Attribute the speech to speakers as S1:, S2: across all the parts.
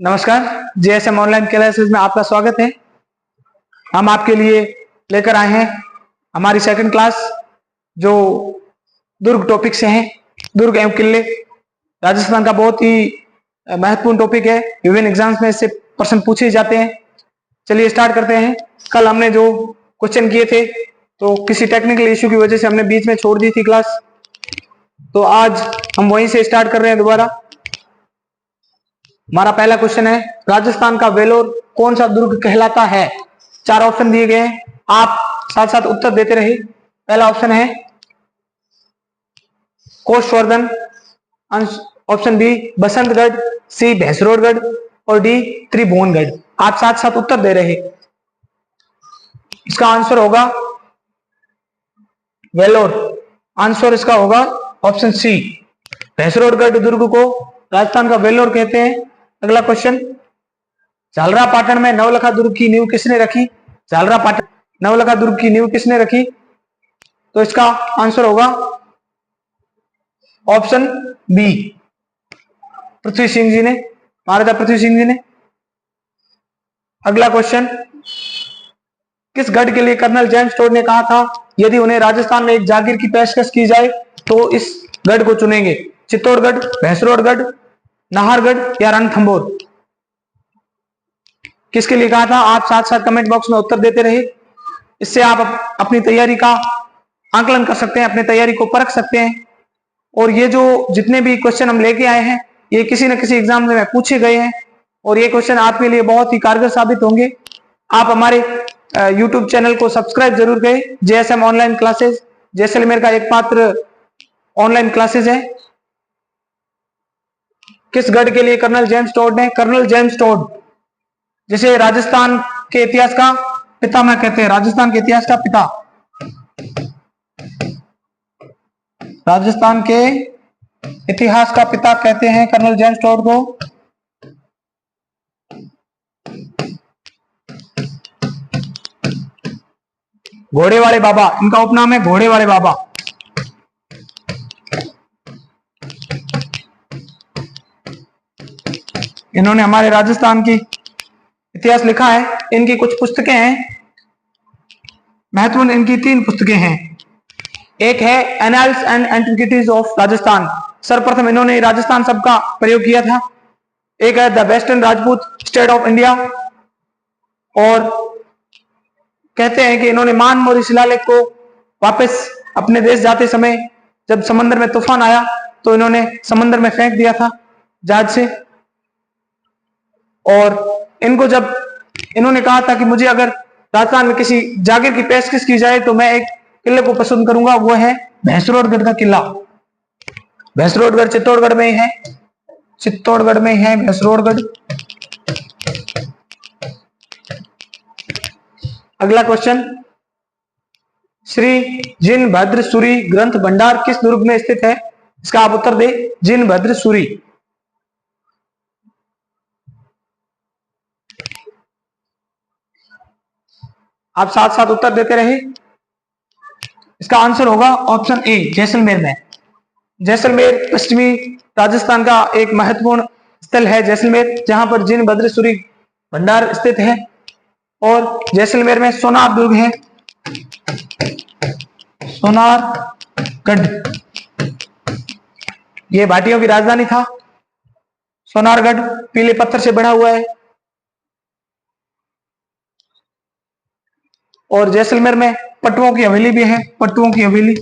S1: नमस्कार, JSM online classes में आपका स्वागत है। हम आपके लिए लेकर आए हैं हमारी सेकंड क्लास जो दुर्ग टॉपिक से है। दुर्ग एवं किले राजस्थान का बहुत ही महत्वपूर्ण टॉपिक है। विभिन्न एग्जाम्स में इससे प्रश्न पूछे जाते हैं। चलिए स्टार्ट करते हैं। कल हमने जो क्वेश्चन किए थे तो किसी टेक्निकल इश्यू की वजह से हमने बीच में छोड़ दी थी क्लास, तो आज हम वहीं से स्टार्ट कर रहे हैं दोबारा। हमारा पहला क्वेश्चन है, राजस्थान का वेलोर कौन सा दुर्ग कहलाता है? चार ऑप्शन दिए गए हैं, आप साथ साथ उत्तर देते रहिए। पहला ऑप्शन है कोषवर्धन, ऑप्शन बी बसंतगढ़, सी भैंसरोडगढ़ और डी त्रिभुवनगढ़। आप साथ साथ उत्तर दे रहे। इसका आंसर होगा वेलोर। आंसर इसका होगा ऑप्शन सी, भैंसरोडगढ़ दुर्ग को राजस्थान का वेलोर कहते हैं। अगला क्वेश्चन, झालरा पाटन में नवलखा दुर्ग की नींव किसने रखी? झालरा पाटन नवलखा दुर्ग की नींव किसने रखी? तो इसका आंसर होगा ऑप्शन बी, पृथ्वी सिंह जी ने, महाराजा पृथ्वी सिंह जी ने। अगला क्वेश्चन, किस गढ़ के लिए कर्नल जेम्स टोड ने कहा था यदि उन्हें राजस्थान में एक जागीर की पेशकश की जाए तो इस गढ़ को चुनेंगे? चित्तौड़गढ़, भैंसरोडगढ़, नाहरगढ़ या रणथंभौर? किसके लिए कहा था? आप साथ साथ कमेंट बॉक्स में उत्तर देते रहे। इससे आप अपनी तैयारी का आकलन कर सकते हैं, अपनी तैयारी को परख सकते हैं। और ये जो जितने भी क्वेश्चन हम लेके आए हैं ये किसी न किसी एग्जाम में पूछे गए हैं और ये क्वेश्चन आपके लिए बहुत ही कारगर साबित होंगे। आप हमारे YouTube चैनल को सब्सक्राइब जरूर करें। जेएसएम ऑनलाइन क्लासेस जैसलमेर का एकमात्र ऑनलाइन क्लासेस है। किस गढ़ के लिए कर्नल जेम्स टोड ने? कर्नल जेम्स टोड जिसे राजस्थान के इतिहास का पितामह कहते हैं, राजस्थान के इतिहास का पिता, राजस्थान के इतिहास का पिता कहते हैं कर्नल जेम्स टोड को। घोड़े वाले बाबा, इनका उपनाम है घोड़े वाले बाबा। इन्होंने हमारे राजस्थान की इतिहास लिखा है। इनकी कुछ पुस्तकें हैं महत्वपूर्ण, इनकी 3 पुस्तकें हैं। एक है annals and antiquities of Rajasthan, सर्वप्रथम इन्होंने राजस्थान शब्द का प्रयोग किया था। एक है the western Rajput state of India, और कहते हैं कि इन्होंने मानमोरी शिलालेख को वापस अपने देश जाते समय जब समंदर में तूफान आया तो इन्होंने समंदर में फेंक दिया था जहाज से। और इनको जब इन्होंने कहा था कि मुझे अगर राजस्थान में किसी जागीर की पेशकश की जाए तो मैं एक किले को पसंद करूंगा, वो है भैंसरोडगढ़ का किला। भैंसरोडगढ़ चित्तौड़गढ़ में ही है, चित्तौड़गढ़ में है भैंसरोडगढ़। अगला क्वेश्चन, श्री जिनभद्र सूरी ग्रंथ भंडार किस दुर्ग में स्थित है? इसका आप उत्तर दे। जिनभद्र सूरी, आप साथ साथ उत्तर देते रहे। इसका आंसर होगा ऑप्शन ए, जैसलमेर में। जैसलमेर पश्चिमी राजस्थान का एक महत्वपूर्ण स्थल है जैसलमेर, जहां पर जिनभद्र सूरी भंडार स्थित है। और जैसलमेर में सोनार दुर्ग है, सोनारगढ़, ये भाटियों की राजधानी था। सोनारगढ़ पीले पत्थर से बना हुआ है। और जैसलमेर में पट्टुओं की हवेली भी है, पट्टुओं की हवेली,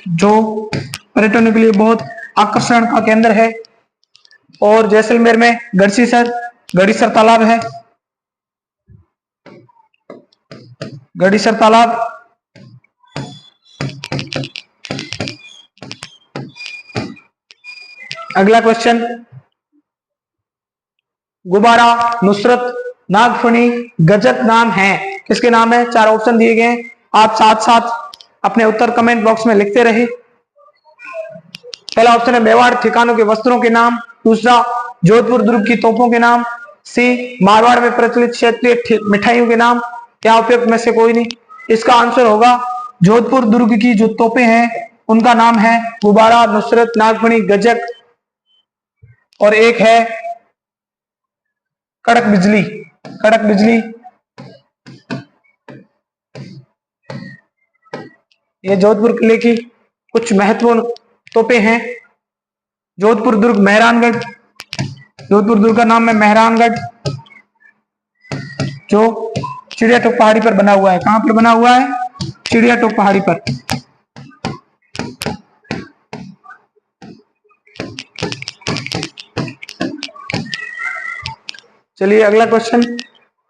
S1: जो पर्यटन के लिए बहुत आकर्षण का केंद्र है। और जैसलमेर में गढ़ीसर तालाब है, गढ़ीसर तालाब। अगला क्वेश्चन, गुब्बारा, नुसरत, नागफनी, गजक नाम है, किसके नाम है? 4 ऑप्शन दिए गए हैं, आप साथ साथ अपने उत्तर कमेंट बॉक्स में लिखते रहे। पहला ऑप्शन है मेवाड़ ठिकानों के वस्त्रों के नाम, दूसरा जोधपुर दुर्ग की तोपों के नाम, सी मारवाड़ में प्रचलित क्षेत्रीय मिठाइयों के नाम, क्या उपयुक्त में से कोई नहीं? इसका आंसर होगा जोधपुर दुर्ग की जो तोपें हैं उनका नाम है गुब्बारा, नुसरत, नागफनी, गजक और एक है कड़क बिजली। कड़क बिजली ये जोधपुर किले की कुछ महत्वपूर्ण तोपें हैं। जोधपुर दुर्ग, मेहरानगढ़। जोधपुर दुर्ग का नाम है मेहरानगढ़, जो चिड़िया टोप पहाड़ी पर बना हुआ है। कहां पर बना हुआ है? चिड़िया टोप पहाड़ी पर। चलिए अगला क्वेश्चन।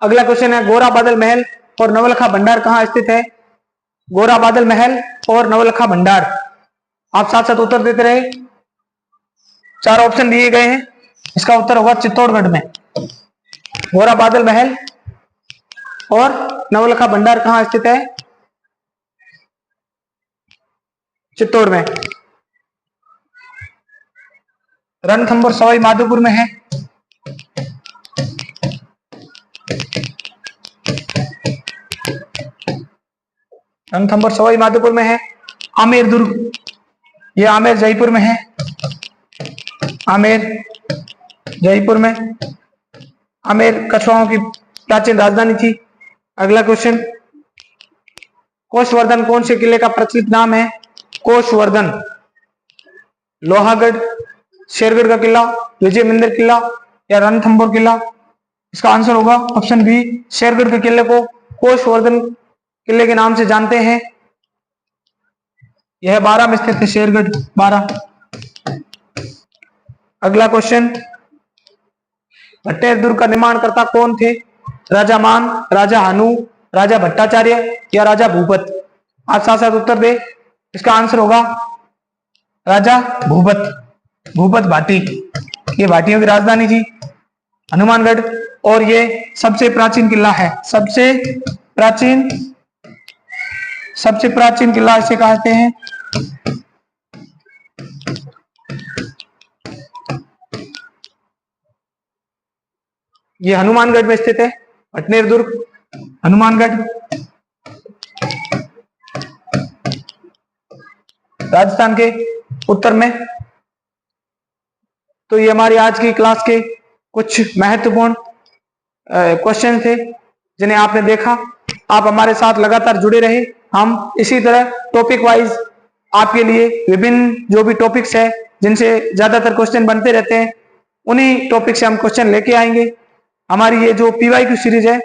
S1: अगला क्वेश्चन है गोरा बादल महल और नवलखा भंडार कहां स्थित है? गोरा बादल महल और नवलखा भंडार। आप साथ साथ उत्तर देते रहे। 4 ऑप्शन दिए गए हैं, इसका उत्तर होगा चित्तौड़गढ़ में। गोरा बादल महल और नवलखा भंडार कहां स्थित है? चित्तौड़ में। रणथंभौर सवाई माधोपुर में है। रणथंभौर सवाई माधोपुर में है। आमेर दुर्ग, ये आमेर जयपुर में है। आमेर जयपुर में। आमेर कछुआओं की प्राचीन राजधानी थी। अगला क्वेश्चन, कोषवर्धन कौन से किले का प्रचलित नाम है? कोषवर्धन। लोहागढ़, शेरगढ़ का किला, विजय मंदिर किला या रणथंभौर किला? इसका आंसर होगा ऑप्शन बी, शेरगढ़ के किले को कोषवर्धन किले के नाम से जानते हैं। यह 12 में स्थित है, शेरगढ़ 12। अगला क्वेश्चन, भट्टेर दुर्ग का निर्माणकर्ता कौन थे? राजा मान, राजा हानु, राजा भट्टाचार्य या राजा भूपत? आप साथ साथ उत्तर दे। इसका आंसर होगा राजा भूपत। भूपत भाटी, ये भाटियों की राजधानी थी। हनुमानगढ़, और ये सबसे प्राचीन किला है। सबसे प्राचीन किला इसे कहते हैं। ये हनुमानगढ़ में स्थित है, भटनेर दुर्ग, हनुमानगढ़, राजस्थान के उत्तर में। तो ये हमारी आज की क्लास के कुछ महत्वपूर्ण क्वेश्चन थे जिन्हें आपने देखा। आप हमारे साथ लगातार जुड़े रहे। हम इसी तरह टॉपिक वाइज आपके लिए विभिन्न जो भी टॉपिक्स है जिनसे ज्यादातर क्वेश्चन बनते रहते हैं, उन्हीं टॉपिक से हम क्वेश्चन लेके आएंगे। हमारी ये जो PYQ सीरीज है,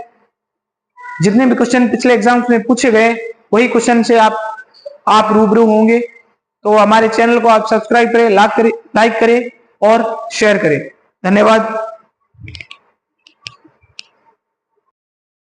S1: जितने भी क्वेश्चन पिछले एग्जाम्स में पूछे गए वही क्वेश्चन से आप रूबरू होंगे। तो हमारे चैनल को आप सब्सक्राइब करें, लाइक करें और शेयर करें। धन्यवाद।